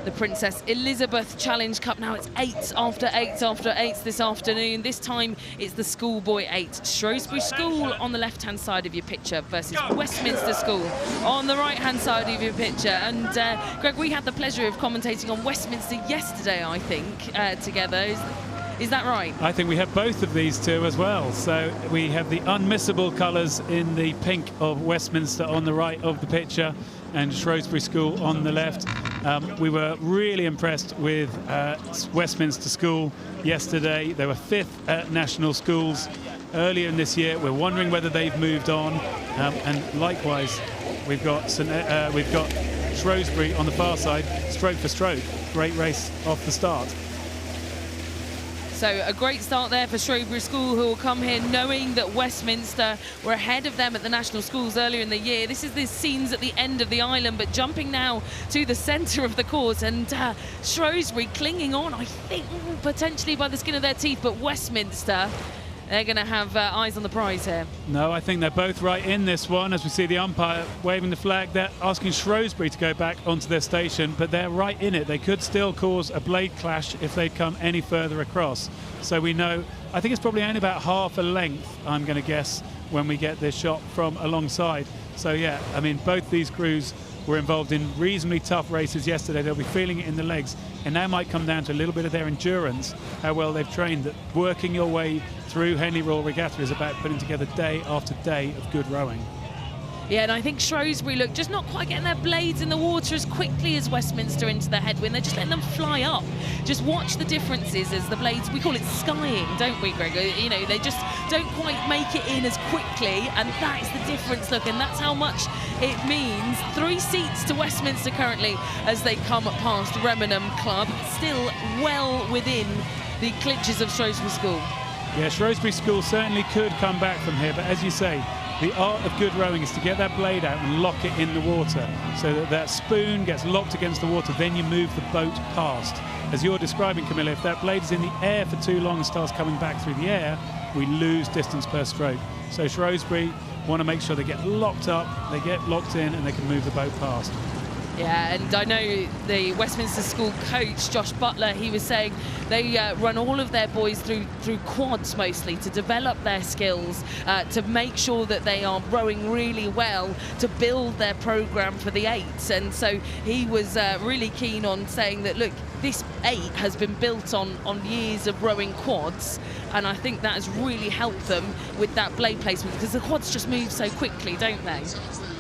The Princess Elizabeth Challenge Cup. Now it's 8 after 8 after 8 this afternoon. This time it's the schoolboy 8. Shrewsbury School on the left-hand side of your picture versus Westminster School on the right-hand side of your picture. And Greg, we had the pleasure of commentating on Westminster yesterday, I think, together. Is that right? I think we have both of these two as well. So we have the unmissable colours in the pink of Westminster on the right of the picture and Shrewsbury School on the left. We were really impressed with Westminster School yesterday. They were 5th at national schools earlier in this year. We're wondering whether they've moved on. And likewise, we've got Shrewsbury on the far side, stroke for stroke. Great race off the start. So a great start there for Shrewsbury School, who will come here knowing that Westminster were ahead of them at the national schools earlier in the year. This is the scenes at the end of the island, but jumping now to the centre of the course, and Shrewsbury clinging on, I think, potentially by the skin of their teeth, but Westminster, they're going to have eyes on the prize here. No, I think they're both right in this one. As we see the umpire waving the flag, they're asking Shrewsbury to go back onto their station, but they're right in it. They could still cause a blade clash if they'd come any further across. So we know, I think it's probably only about half a length, I'm going to guess, when we get this shot from alongside. So yeah, I mean, both these crews were involved in reasonably tough races yesterday. They'll be feeling it in the legs, and now might come down to a little bit of their endurance, how well they've trained. That working your way through Henley Royal Regatta is about putting together day after day of good rowing. Yeah, and I think Shrewsbury look just not quite getting their blades in the water as quickly as Westminster into the headwind. They're just letting them fly up. Just watch the differences as the blades, we call it skying, don't we, Greg? You know, they just don't quite make it in as quickly, and that is the difference, look, and that's how much it means. 3 seats to Westminster currently as they come past Remenham Club, still well within the clinches of Shrewsbury School. Yeah, Shrewsbury School certainly could come back from here, but as you say, the art of good rowing is to get that blade out and lock it in the water so that that spoon gets locked against the water, then you move the boat past. As you're describing, Camilla, if that blade is in the air for too long and starts coming back through the air, we lose distance per stroke. So Shrewsbury want to make sure they get locked up, they get locked in, and they can move the boat past. Yeah, and I know the Westminster School coach, Josh Butler, he was saying they run all of their boys through quads mostly to develop their skills, to make sure that they are rowing really well, to build their programme for the 8s. And so he was really keen on saying that, look, this 8 has been built on years of rowing quads, and I think that has really helped them with that blade placement, because the quads just move so quickly, don't they?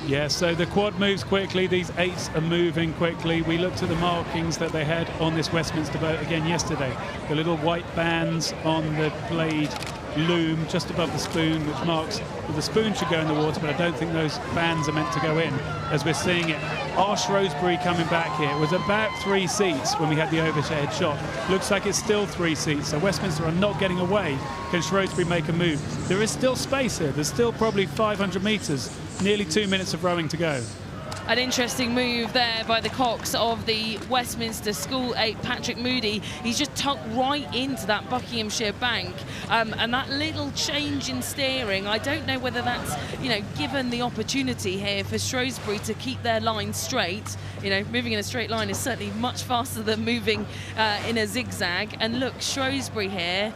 Yeah, so the quad moves quickly, these 8s are moving quickly. We looked at the markings that they had on this Westminster boat again yesterday. The little white bands on the blade loom just above the spoon, which marks that the spoon should go in the water, but I don't think those bands are meant to go in, as we're seeing it. Are Shrewsbury coming back here? It was about 3 seats when we had the overhead shot. Looks like it's still 3 seats, so Westminster are not getting away. Can Shrewsbury make a move? There is still space here. There's still probably 500 metres, nearly 2 minutes of rowing to go. An interesting move there by the cocks of the Westminster School 8, Patrick Moody. He's just tucked right into that Buckinghamshire bank, and that little change in steering, I don't know whether that's, you know, given the opportunity here for Shrewsbury to keep their line straight. You know, moving in a straight line is certainly much faster than moving in a zigzag. And look, Shrewsbury here,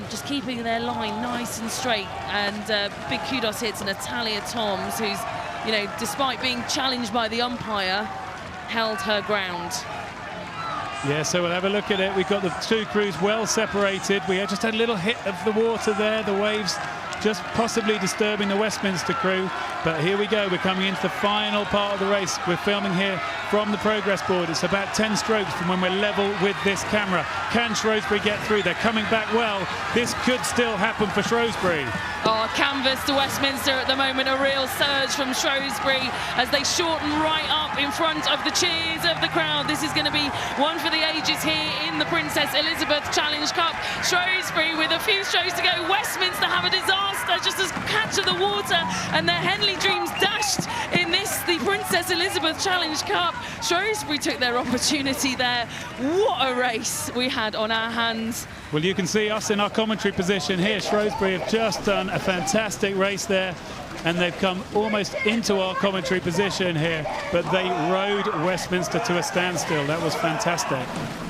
just keeping their line nice and straight. And big kudos here to Natalia Toms, who's, you know, despite being challenged by the umpire, held her ground. Yeah, so we'll have a look at it. We've got the 2 crews well separated. We just had a little hit of the water there, the waves just possibly disturbing the Westminster crew. But here we go, we're coming into the final part of the race. We're filming here from the progress board. It's about 10 strokes from when we're level with this camera. Can Shrewsbury get through? They're coming back well. This could still happen for Shrewsbury. Oh, canvas to Westminster at the moment, a real surge from Shrewsbury as they shorten right up in front of the cheers of the crowd. This is going to be one for the ages here in the Princess Elizabeth Challenge Cup. Shrewsbury with a few strokes to go. Westminster have a disaster, just as catch of the water, and their Henley dreams dashed in this, the Princess Elizabeth Challenge Cup. Shrewsbury took their opportunity there. What a race we had on our hands. Well, you can see us in our commentary position here. Shrewsbury have just done a fantastic race there. and they've come almost into our commentary position here, but they rode Westminster to a standstill. That was fantastic.